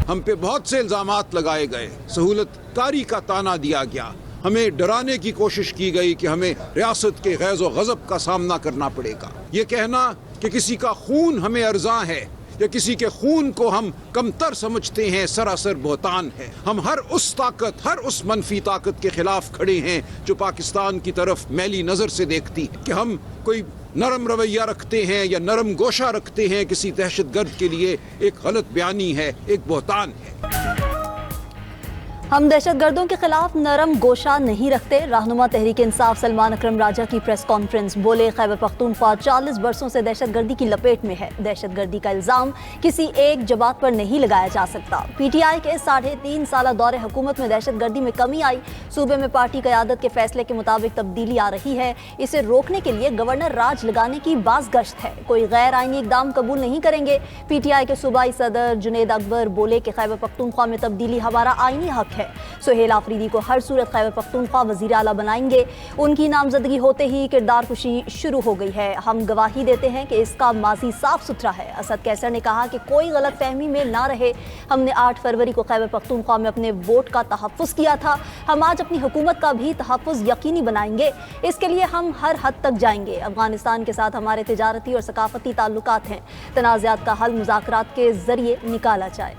ہم پہ بہت سے الزامات لگائے گئے, سہولت کاری کا تانا دیا گیا, ہمیں ڈرانے کی کوشش کی گئی کہ ہمیں ریاست کے غیظ و غضب کا سامنا کرنا پڑے گا. یہ کہنا کہ کسی کا خون ہمیں ارزاں ہے یا کسی کے خون کو ہم کمتر سمجھتے ہیں سراسر بہتان ہے. ہم ہر اس طاقت, ہر اس منفی طاقت کے خلاف کھڑے ہیں جو پاکستان کی طرف میلی نظر سے دیکھتی ہے کہ ہم کوئی نرم رویہ رکھتے ہیں یا نرم گوشہ رکھتے ہیں کسی دہشت گرد کے لیے. ایک غلط بیانی ہے, ایک بہتان ہے. ہم دہشت گردوں کے خلاف نرم گوشہ نہیں رکھتے. رہنما تحریک انصاف سلمان اکرم راجہ کی پریس کانفرنس. بولے خیبر پختونخوا 40 برسوں سے دہشت گردی کی لپیٹ میں ہے. دہشت گردی کا الزام کسی ایک جماعت پر نہیں لگایا جا سکتا. پی ٹی آئی کے 3.5 سالہ دور حکومت میں دہشت گردی میں کمی آئی. صوبے میں پارٹی قیادت کے فیصلے کے مطابق تبدیلی آ رہی ہے. اسے روکنے کے لیے گورنر راج لگانے کی باز گشت ہے. کوئی غیر آئینی اقدام قبول نہیں کریں گے. پی ٹی آئی کے صوبائی صدر جنید اکبر بولے کہ خیبر پختونخوا میں تبدیلی ہمارا آئینی حق ہے. سہیل آفریدی کو ہر صورت خیبر پختونخوا وزیر اعلیٰ بنائیں گے. ان کی نامزدگی ہوتے ہی کردار کشی شروع ہو گئی ہے. ہم گواہی دیتے ہیں کہ اس کا ماضی صاف ستھرا ہے. اسد کیسر نے کہا کہ کوئی غلط فہمی میں نہ رہے. ہم نے 8 فروری کو خیبر پختونخوا میں اپنے ووٹ کا تحفظ کیا تھا. ہم آج اپنی حکومت کا بھی تحفظ یقینی بنائیں گے. اس کے لیے ہم ہر حد تک جائیں گے. افغانستان کے ساتھ ہمارے تجارتی اور ثقافتی تعلقات ہیں. تنازعات کا حل مذاکرات کے ذریعے نکالا جائے.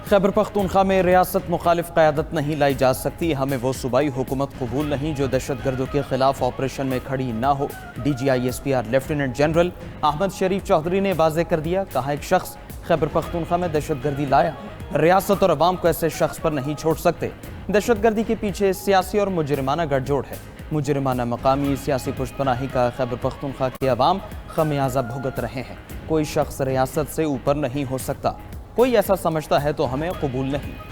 خیبر پختونخوا میں ریاست مخالف قیادت نہیں لائی جا سکتی. ہمیں وہ صوبائی حکومت قبول نہیں جو دہشت گردوں کے خلاف آپریشن میں کھڑی نہ ہو. D G I S P R lieutenant general Ahmed Sharif Chaudhry نے واضح کر دیا. کہا ایک شخص خیبر پختونخوا میں دہشت گردی لایا. ریاست اور عوام کو ایسے شخص پر نہیں چھوڑ سکتے. دہشت گردی کے پیچھے سیاسی اور مجرمانہ گٹھ جوڑ ہے. مجرمانہ مقامی سیاسی پشت پناہی کا خیبر پختونخوا کے عوام خمیازہ بھگت رہے ہیں. کوئی شخص ریاست سے اوپر نہیں ہو سکتا. کوئی ایسا سمجھتا ہے تو ہمیں قبول نہیں.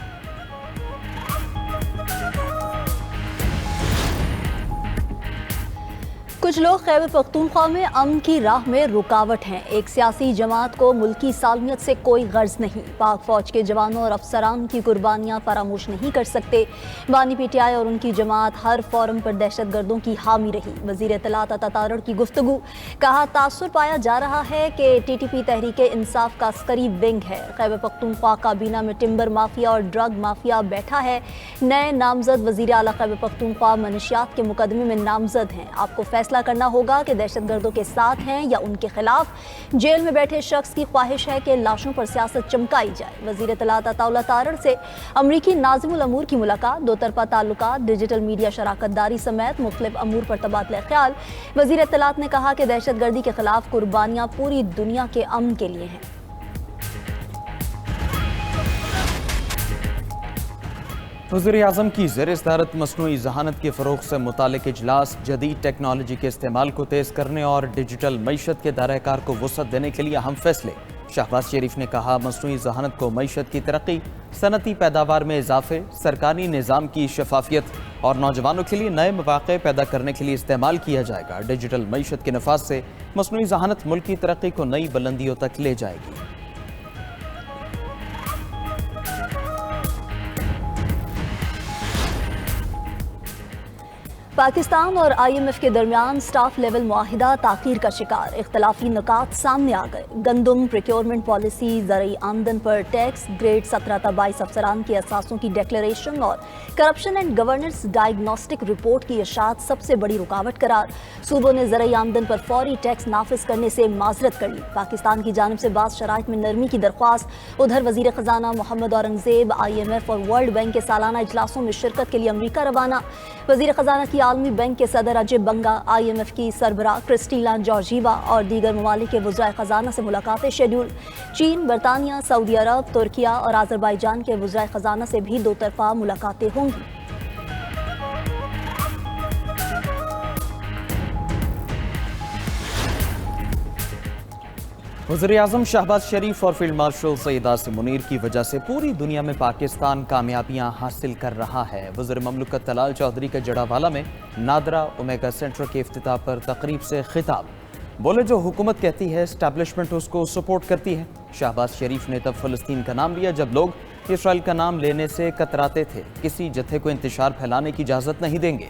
کچھ لوگ خیبر پختونخوا میں امن کی راہ میں رکاوٹ ہیں. ایک سیاسی جماعت کو ملکی سالمیت سے کوئی غرض نہیں. پاک فوج کے جوانوں اور افسران کی قربانیاں فراموش نہیں کر سکتے. بانی پی ٹی آئی اور ان کی جماعت ہر فورم پر دہشت گردوں کی حامی رہی. وزیر اطلاعات عطا تارڑ کی گفتگو. کہا تاثر پایا جا رہا ہے کہ T T P Tehreek Insaf کا عسکری ونگ ہے. خیبر پختونخوا کابینہ میں ٹمبر مافیا اور ڈرگ مافیا بیٹھا ہے. نئے نامزد وزیر اعلیٰ خیبر پختونخوا منشیات کے مقدمے میں نامزد ہیں. آپ کو فیصلہ کرنا ہوگا کہ دہشت گردوں کے ساتھ ہیں یا ان کے خلاف. جیل میں بیٹھے شخص کی خواہش ہے کہ لاشوں پر سیاست چمکائی جائے. وزیر اطلاعات عطا تارڑ سے امریکی ناظم الامور کی ملاقات. دو طرفہ تعلقات, ڈیجیٹل میڈیا شراکت داری سمیت مختلف امور پر تبادلہ خیال. وزیر اطلاعات نے کہا کہ دہشت گردی کے خلاف قربانیاں پوری دنیا کے امن کے لیے ہیں. وزیر اعظم کی زیر صدارت مصنوعی ذہانت کے فروغ سے متعلق اجلاس. جدید ٹیکنالوجی کے استعمال کو تیز کرنے اور ڈیجیٹل معیشت کے دائرہ کار کو وسعت دینے کے لیے اہم فیصلے. شہباز شریف نے کہا مصنوعی ذہانت کو معیشت کی ترقی, صنعتی پیداوار میں اضافے, سرکاری نظام کی شفافیت اور نوجوانوں کے لیے نئے مواقع پیدا کرنے کے لیے استعمال کیا جائے گا. ڈیجیٹل معیشت کے نفاذ سے مصنوعی ذہانت ملک کی ترقی کو نئی بلندیوں تک لے جائے گی. پاکستان اور آئی ایم ایف کے درمیان سٹاف لیول معاہدہ تاخیر کا شکار. اختلافی نکات سامنے آ گئے. گندم پروکیورمنٹ پالیسی, زرعی آمدن پر ٹیکس, گریڈ 17 تا 22 افسران کے اثاثوں کی ڈکلیریشن اور corruption and governance diagnostic report کی اشاعت سب سے بڑی رکاوٹ قرار. صوبوں نے زرعی آمدن پر فوری ٹیکس نافذ کرنے سے معذرت کر لی. پاکستان کی جانب سے بعض شرائط میں نرمی کی درخواست. ادھر وزیر خزانہ Muhammad Aurangzeb I am F اور ورلڈ بینک کے سالانہ اجلاسوں میں شرکت کے لیے امریکہ روانہ. وزیر خزانہ کی عالمی بینک کے صدر اجے بنگا, آئی ایم ایف کی سربراہ کرسٹینا جارجیوا اور دیگر ممالک کے وزرائے خزانہ سے ملاقاتیں شیڈول. چین, برطانیہ, سعودی عرب, ترکیہ اور آذربائیجان کے وزرائے خزانہ سے بھی دو طرفہ ملاقاتیں ہوں گی. وزیر اعظم شہباز شریف اور فیلڈ مارشل سید عاصم منیر کی وجہ سے پوری دنیا میں پاکستان کامیابیاں حاصل کر رہا ہے. وزیر مملکت طلال چودھری کا جڑاوالا میں نادرا اومیگا سینٹر کے افتتاح پر تقریب سے خطاب. بولے جو حکومت کہتی ہے اسٹیبلشمنٹ اس کو سپورٹ کرتی ہے. شہباز شریف نے تب فلسطین کا نام لیا جب لوگ اسرائیل کا نام لینے سے کتراتے تھے. کسی جتھے کو انتشار پھیلانے کی اجازت نہیں دیں گے.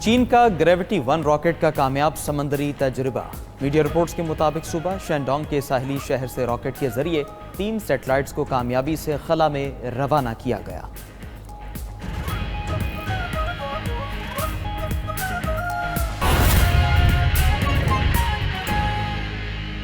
چین کا گریوٹی 1 راکٹ کا کامیاب سمندری تجربہ۔ میڈیا رپورٹس کے مطابق صبح شینڈونگ کے ساحلی شہر سے راکٹ کے ذریعے 3 سیٹلائٹس کو کامیابی سے خلا میں روانہ کیا گیا۔